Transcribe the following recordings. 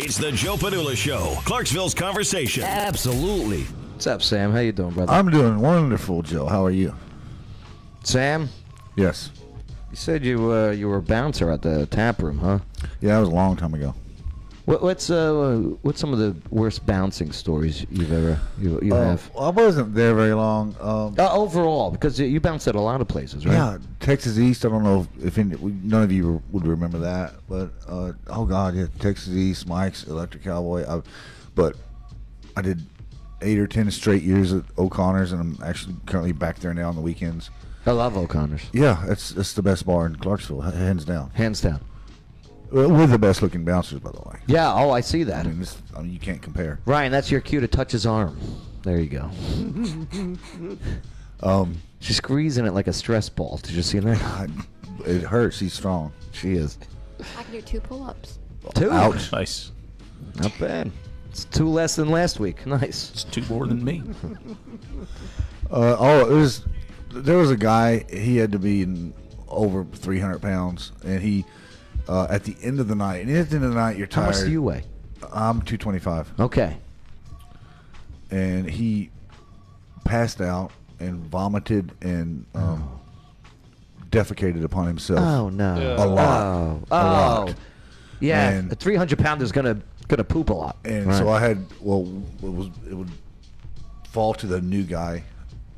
It's the Joe Padula Show, Clarksville's conversation. Absolutely. What's up, Sam? How you doing, brother? I'm doing wonderful, Joe. How are you? Sam, Yes. you said you were a bouncer at the tap room, huh? Yeah, that was a long time ago. What's some of the worst bouncing stories you've ever you have? I wasn't there very long. Overall, because you bounced at a lot of places, right? Yeah, Texas East. I don't know if none of you would remember that, but oh god, yeah, Texas East, Mike's, Electric Cowboy. But I did 8 or 10 straight years at O'Connor's, and I'm actually currently back there now on the weekends. I love O'Connor's. Yeah, it's the best bar in Clarksville, hands down. Hands down. We're the best looking bouncers, by the way. Yeah, I see that. I mean, you can't compare. Ryan, that's your cue to touch his arm. There you go. She's squeezing it like a stress ball. Did you see that? God, it hurts. She's strong. She is. I can do 2 pull-ups. 2? Ouch. Nice. Not bad. It's 2 less than last week. Nice. It's 2 more than me. There was a guy. He had to be over 300 pounds, and he at the end of the night. And at the end of the night, you're tired. How much do you weigh? I'm 225. Okay. And he passed out and vomited and defecated upon himself. Oh no! Yeah. A lot. Oh. A lot. Yeah, And- a 300-pounder is gonna poop a lot. And Right. so I had it would fall to the new guy.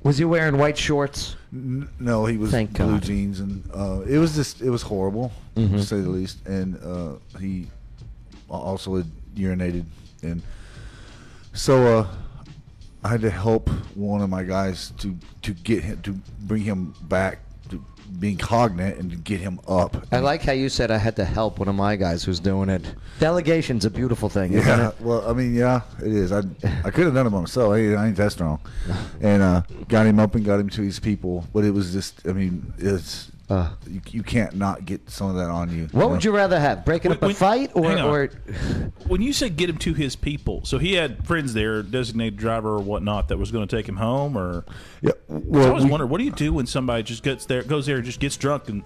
Was he wearing white shorts? No, he was Thank blue God. jeans, and it was horrible, to say the least. And he also had urinated, and so I had to help one of my guys to get him, to bring him back to being cognate and to get him up. I like how you said I had to help one of my guys who's doing it. Delegation's a beautiful thing, isn't Yeah, it? well, I mean, yeah, it is. I could have done it by myself. I ain't that strong, and got him up and got him to his people. But it was just, I mean, it's you can't not get some of that on you. What would you rather have? Breaking up a fight hang on. or When you said get him to his people, so he had friends there, designated driver or whatnot, that was going to take him home, or Yeah. I Well, always wondered, what do you do when somebody just goes there, and just gets drunk, and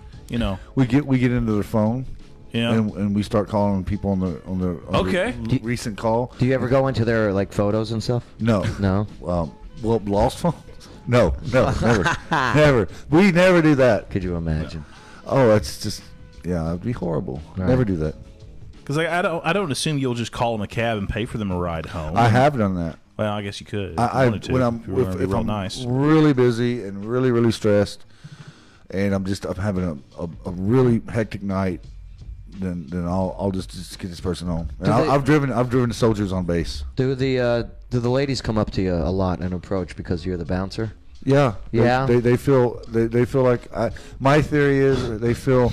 we get into their phone. Yeah. And we start calling people on the Okay. recent call. do you ever go into their like photos and stuff? No. No. Well, lost phone? No, never, never. We never do that. Could you imagine? Oh, that's just, yeah, it'd be horrible. Right. Never do that. because I don't assume you'll just call them a cab and pay for them a ride home. I have done that. Well, I guess you could. If I you wanted to, when if you were gonna be if real I'm nice. really busy and really stressed, and I'm having a really hectic night, then I'll just get this person home. And I've driven soldiers on base. Do the ladies come up to you a lot and approach because you're the bouncer? Yeah. Yeah? They feel like my theory is they feel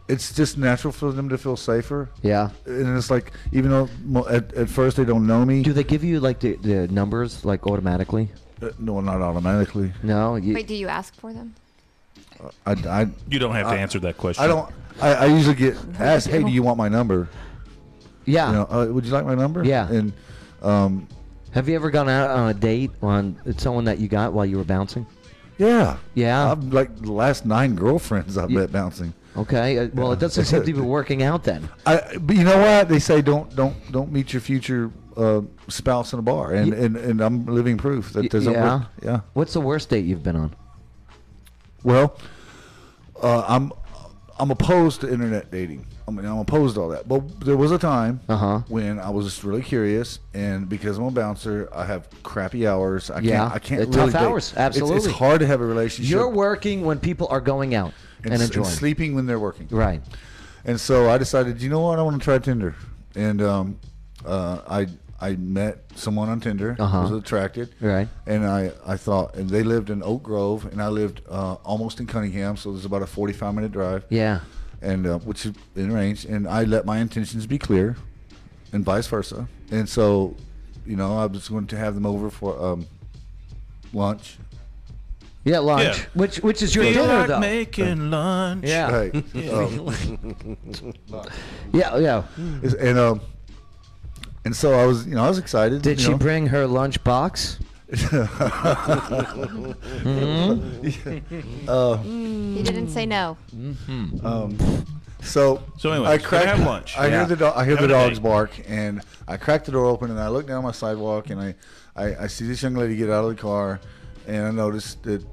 it's just natural for them to feel safer. Yeah. And it's like, even though at first they don't know me. Do they give you like the numbers like automatically? No, not automatically. No. Wait, do you ask for them? You don't have to answer that question. I don't. I usually get asked, "Hey, do you want my number? Yeah. You know, would you like my number?" Yeah. And Have you ever gone out on a date on someone that you got while you were bouncing? yeah, Yeah. I've like the last 9 girlfriends I've met bouncing. Okay. Well, it doesn't seem to be working out then. But you know what? They say don't meet your future spouse in a bar, and I'm living proof that doesn't Yeah. work. Yeah. What's the worst date you've been on? Well, I'm opposed to internet dating. I mean, I'm opposed to all that. But there was a time when I was just really curious, and because I'm a bouncer, I have crappy hours. I can't Tough really date. hours, absolutely. It's hard to have a relationship. You're working when people are going out and enjoying. and sleeping when they're working. Right. And so I decided, you know what, I want to try Tinder. And I met someone on Tinder, was attracted. Right. And I thought, and they lived in Oak Grove, and I lived almost in Cunningham, so there's about a 45-minute drive. Yeah. And which is in range. And I let my intentions be clear, and vice versa. And so, I was going to have them over for lunch. Yeah, lunch. Yeah. Which is your Feel dinner like though. making lunch. Yeah. Right. Yeah. And so I was excited. Did she bring her lunch box? He didn't say no. So anyway, I crack. have lunch. I hear the dogs date. bark, and I crack the door open, and I look down my sidewalk, and I see this young lady get out of the car, and I notice that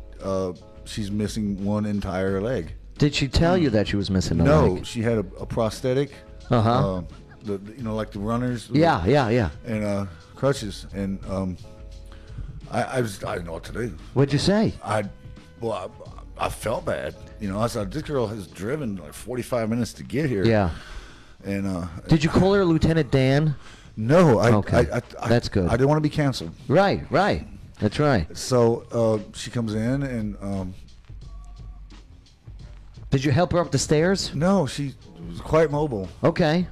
she's missing one entire leg. Did she tell you that she was missing a No, leg? she had a prosthetic. Like the runners. Yeah. And crutches, and I didn't know what to do. What'd you say? I felt bad. I said, this girl has driven like 45 minutes to get here. Yeah. And Did you call her Lieutenant Dan? no, Okay. That's good. I didn't want to be canceled. Right. That's right. So she comes in, and Did you help her up the stairs? no, she was quite mobile. Okay.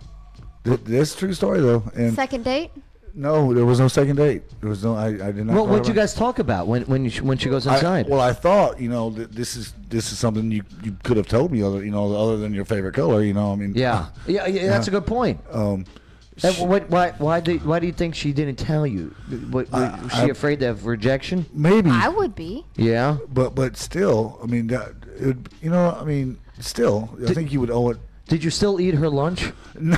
This is a true story though. And Second date? no, there was no second date. There was no. I did not. Well, go what'd you around- guys talk about when she goes inside? I thought that this is something you could have told me other than your favorite color. I mean. yeah. That's a good point. Why do you think she didn't tell you? Was she afraid of rejection? Maybe. I would be. Yeah. But still, I mean, still, I think you would owe it. Did you still eat her lunch? No,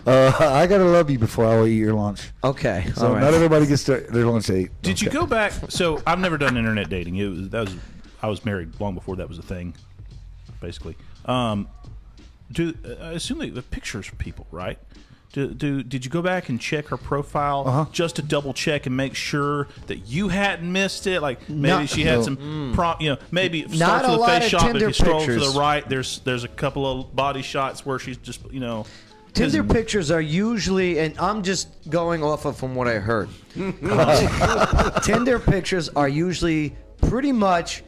I gotta love you before I will eat your lunch. Okay. So all right. not everybody gets their lunch ate. Did you go back? So I've never done internet dating. I was married long before that was a thing, basically. I assume the pictures of people, right? Did you go back and check her profile just to double check and make sure that you hadn't missed it? Like maybe she had some maybe it Not starts a with a lot face of shot, but if Tinder you scroll pictures. to the right, there's a couple of body shots where she's just Tinder pictures are usually, and I'm just going off of from what I heard. Tinder pictures are usually pretty much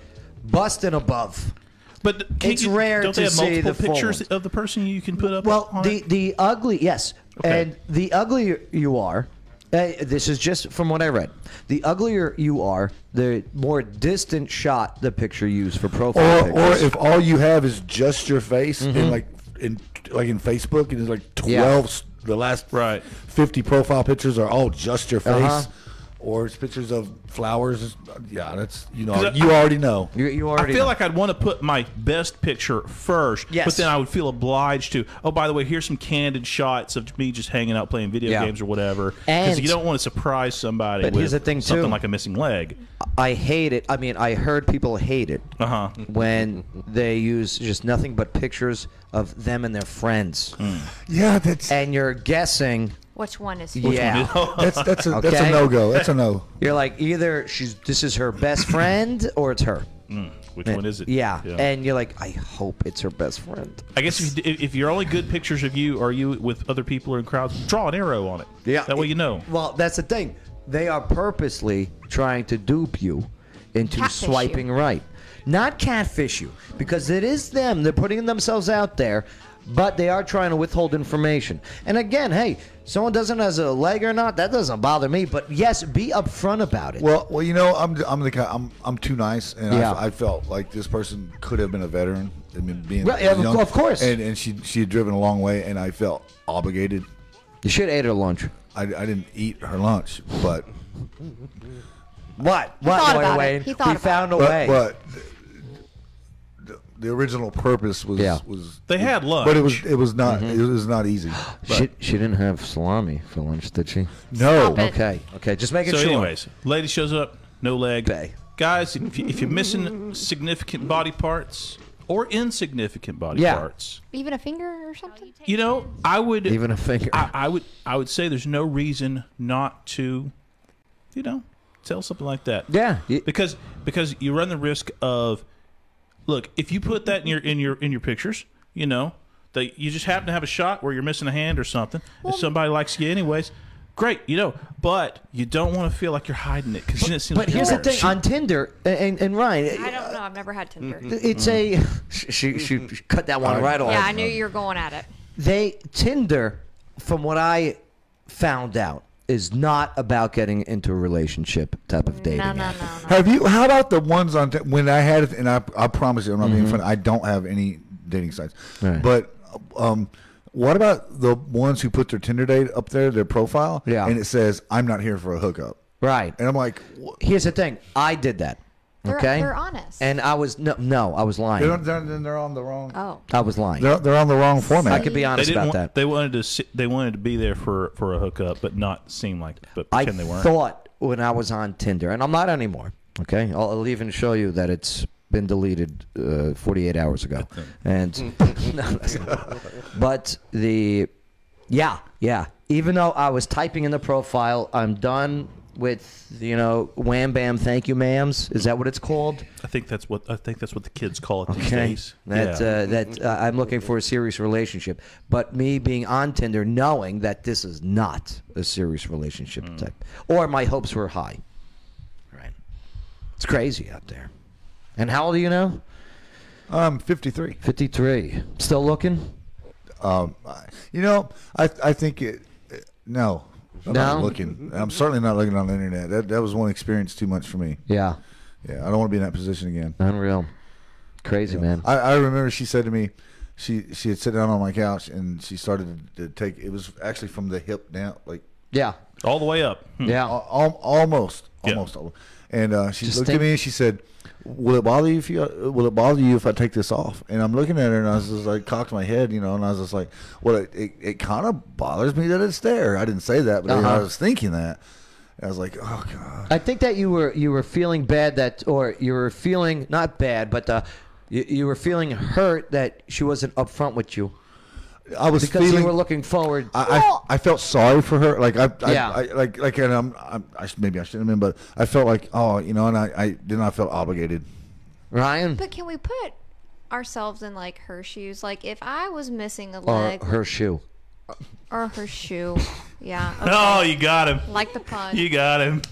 bust and above. But It's rare don't they to have see multiple the pictures forward. of the person you can put up? Well, on it? the ugly, yes. Okay. And the uglier you are, this is just from what I read. The uglier you are, the more distant shot the picture used for profile Or pictures. if all you have is just your face, and like in Facebook, and it's like 12. The last 50 profile pictures are all just your face. Or it's pictures of flowers. Yeah, that's you already know. You already I feel know. like I'd want to put my best picture first, Yes. but then I would feel obliged to. Oh, by the way, here's some candid shots of me just hanging out playing video games or whatever. Because And- you don't want to surprise somebody But with here's the thing, something too. like a missing leg. I hate it. I mean, I heard people hate it when they use just nothing but pictures of them and their friends. Yeah, that's And you're guessing. Which one is Yeah. that's a Okay. no go. That's a no. You're like, either this is her best friend or it's her. Which one is it? Yeah. And you're like, I hope it's her best friend. I guess if your only good pictures of you are you with other people or in crowds, draw an arrow on it. Yeah. That way you know. Well, that's the thing. They are purposely trying to dupe you into Catfish swiping you. right. Not catfish you, because it is them. They're putting themselves out there, but they are trying to withhold information. And again, hey, someone doesn't have a leg or not, that doesn't bother me. But yes, be upfront about it. Well, I'm the guy. I'm too nice, and Yeah. I felt like this person could have been a veteran. I mean, being Right, yeah, young, of course. and she had driven a long way, and I felt obligated. You should have ate her lunch. I didn't eat her lunch, but What? thought Lawyer about it. Wayne? He thought We about found a way. but the original purpose was Yeah. was They had lunch. but it was not it was not easy. But She didn't have salami for lunch, did she? no, Stop it. Okay, just making So, sure. anyways, lady shows up, no leg. Bay. Guys, if you're missing significant body parts or insignificant body Yeah. parts, even a finger or something? I would Even a finger. I would say there's no reason not to, tell something like that. Yeah. Because you run the risk of, look, if you put that in your pictures, that you just happen to have a shot where you're missing a hand or something, and somebody likes you anyways. Great, but you don't want to feel like you're hiding it because it seems. But here's the thing on Tinder, and Ryan, I don't know. I've never had Tinder. it's a she cut that one right off. Yeah, I knew you were going at it. Tinder, from what I found out, is not about getting into a relationship type of dating. No, no, app. no, no. how about the ones on when I had it, and I promise you I'm not being funny. I don't have any dating sites, Right. but what about the ones who put their Tinder date up there, their profile, Yeah. and it says I'm not here for a hookup, Right. and I'm like, Here's the thing. I did that. They're honest. And I was no, I was lying. They're on the wrong. Oh. I was lying. They're on the wrong format. I could be honest about that. They wanted to be there for a hookup, but not seem like. But pretend they weren't. I thought when I was on Tinder, and I'm not anymore. Okay, I'll even show you that it's been deleted 48 hours ago. And no, that's not. But yeah. Even though I was typing in the profile, I'm done with wham bam thank you ma'ams. Is that what it's called? I think that's what the kids call it these Okay. days. That I'm looking for a serious relationship. But me being on Tinder, knowing that this is not a serious relationship type, or my hopes were high. Right. It's crazy out there. And how old are you now? I'm 53. 53. Still looking? I think it. No. I'm not looking. I'm certainly not looking on the internet. That was one experience too much for me. Yeah. Yeah, I don't want to be in that position again. Unreal. Crazy, man. I remember she said to me, she had sat down on my couch and she started to take. It was actually from the hip down, like Yeah. All the way up. Yeah. almost. And she looked at me and she said, "Will it bother you if I take this off?" And I'm looking at her and I was just like, cocked my head, and I was just like, "Well, it kind of bothers me that it's there." I didn't say that, but I was thinking that. And I was like, "Oh God." I think that you were feeling bad or you were feeling not bad, but you were feeling hurt that she wasn't upfront with you. I was because feeling, you were looking forward. I felt sorry for her. Like and maybe I shouldn't have been, but I felt like and I felt obligated. Ryan, But can we put ourselves in like her shoes? Like if I was missing a leg or her shoe. or her shoe, yeah. Okay. Oh, you got him. Like the pun. You got him.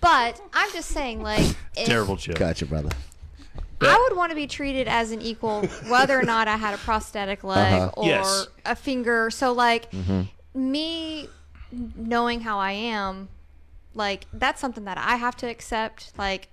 But I'm just saying, like, if Terrible joke. Gotcha, brother. I would want to be treated as an equal, whether or not I had a prosthetic leg or Yes. a finger. So, like, me knowing how I am, like, that's something that I have to accept. Like,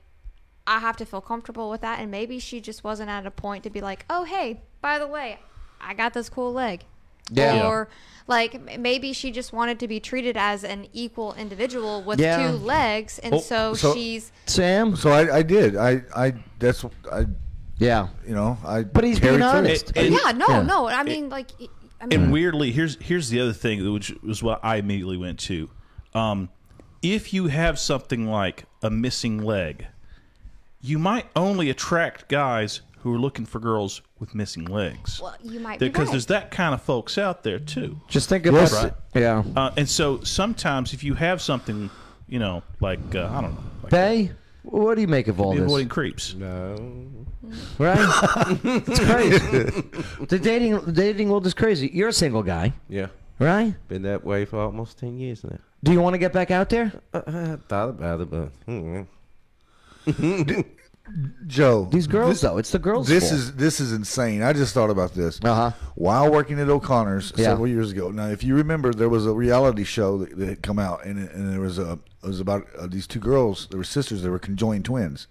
I have to feel comfortable with that. And maybe she just wasn't at a point to be like, oh, hey, by the way, I got this cool leg. Yeah. Or, like, maybe she just wanted to be treated as an equal individual with Yeah. two legs. And so she's... Sam? So I did. That's what I. Yeah. But he's being honest. No. I mean, like... And weirdly, here's the other thing, which was what I immediately went to. If you have something like a missing leg, you might only attract guys who are looking for girls with missing legs. Well, you might be because right. there's that kind of folks out there too. Just think about Right. Yeah. And so sometimes if you have something, like I don't know, like Bay, what do you make of all be this? avoiding creeps. Right? It's crazy. The dating world is crazy. You're a single guy, Yeah. right? Been that way for almost 10 years now. Do you want to get back out there? I thought about it, but Joe, These girls, though, it's the girls' This fault. is insane. I just thought about this. Uh-huh. While working at O'Connor's Yeah. several years ago. Now, if you remember, there was a reality show that had come out, and it was about these two girls. They were sisters. They were conjoined twins.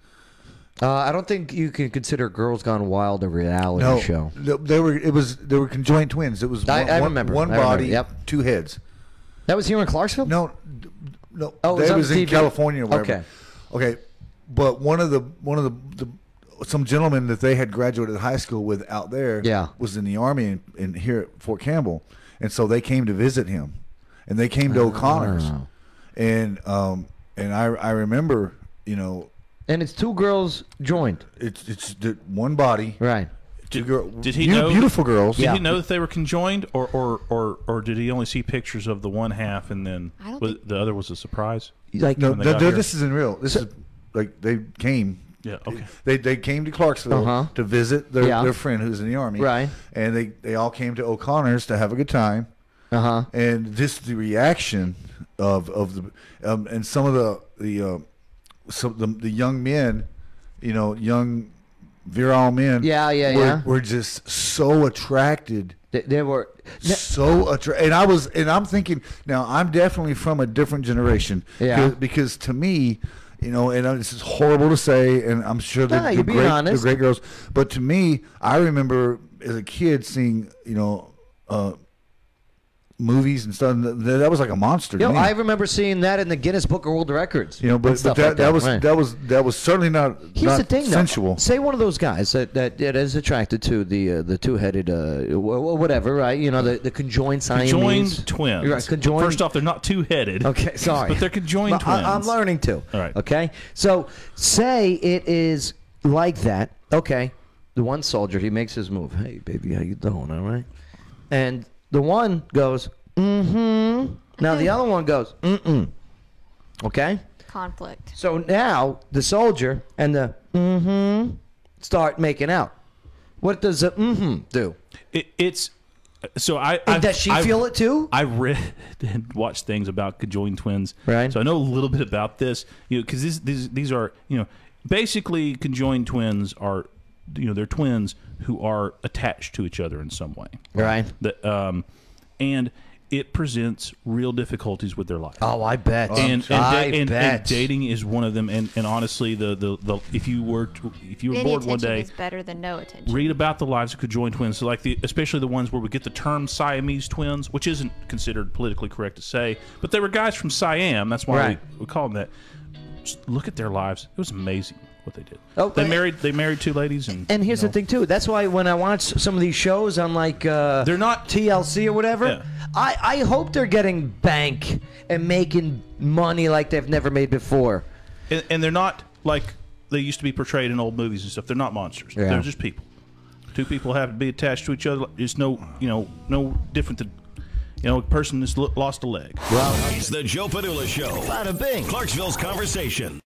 I don't think you can consider Girls Gone Wild a reality show. They were conjoined twins. It was I remember. one I remember, body, yep. two heads. That was here in Clarksville? No. Oh, it that on was in TV. California. Or wherever. Okay, but one of the some gentleman that they had graduated high school with out there was in the Army in here at Fort Campbell, and so they came to visit him, and they came to O'Connor's, and I remember And it's two girls joined. it's one body, Right. Did he know beautiful girls? Did he know that they were conjoined, or did he only see pictures of the one half and then I don't think- the other was a surprise? Like, No, when they got here? this isn't real. This is like they came. Yeah. Okay. They came to Clarksville to visit their friend who's in the Army, Right. And they all came to O'Connor's to have a good time. And the reaction of the and some of the young men, young virile men, were just so attracted. They were So and I'm thinking now I'm definitely from a different generation. Yeah. Because to me, and this is horrible to say, and I'm sure No, you're being honest. the great girls, but to me, I remember as a kid seeing movies and stuff. That was like a monster. Yo, to me. I remember seeing that in the Guinness Book of World Records. You know, and but stuff that, like that was certainly not Here's not the thing, sensual. though. Say one of those guys that is attracted to the two-headed whatever, right? You know, the conjoined Siamese. Conjoined twins. Right, conjoined. First off, they're not two-headed. Okay, sorry. But they're conjoined twins. I'm learning to. All right. Okay? So, say it is like that. Okay. The one soldier, he makes his move. Hey, baby, how you doing? All right? And the one goes, mm-hmm. Now, the other one goes, mm-mm. Okay? Conflict. So now the soldier and the mm-hmm start making out. What does the mm-hmm do? It's so And does she feel it too? I read and watched things about conjoined twins, Right. So I know a little bit about this, you know, because these are, you know, basically conjoined twins are, you know, they're twins who are attached to each other in some way, Right. That and it presents real difficulties with their life. Oh, I bet. And bet. dating is one of them. And honestly, the if you were Any bored one attention day, is better than no attention. read about the lives of conjoined twins. So like especially the ones where we get the term Siamese twins, which isn't considered politically correct to say, but they were guys from Siam. That's why Right. we call them that. Just look at their lives. It was amazing what they did. Oh, They married two ladies, and here's you the thing too. That's why when I watch some of these shows on like they're not TLC or whatever, Yeah. I hope they're getting bank and making money like they've never made before. and they're not like they used to be portrayed in old movies and stuff. They're not monsters. Yeah. They're just people. Two people have to be attached to each other. It's no different than, you know, a person that's lost a leg. It's the Joe Padula Show. Bada bing. Clarksville's conversation.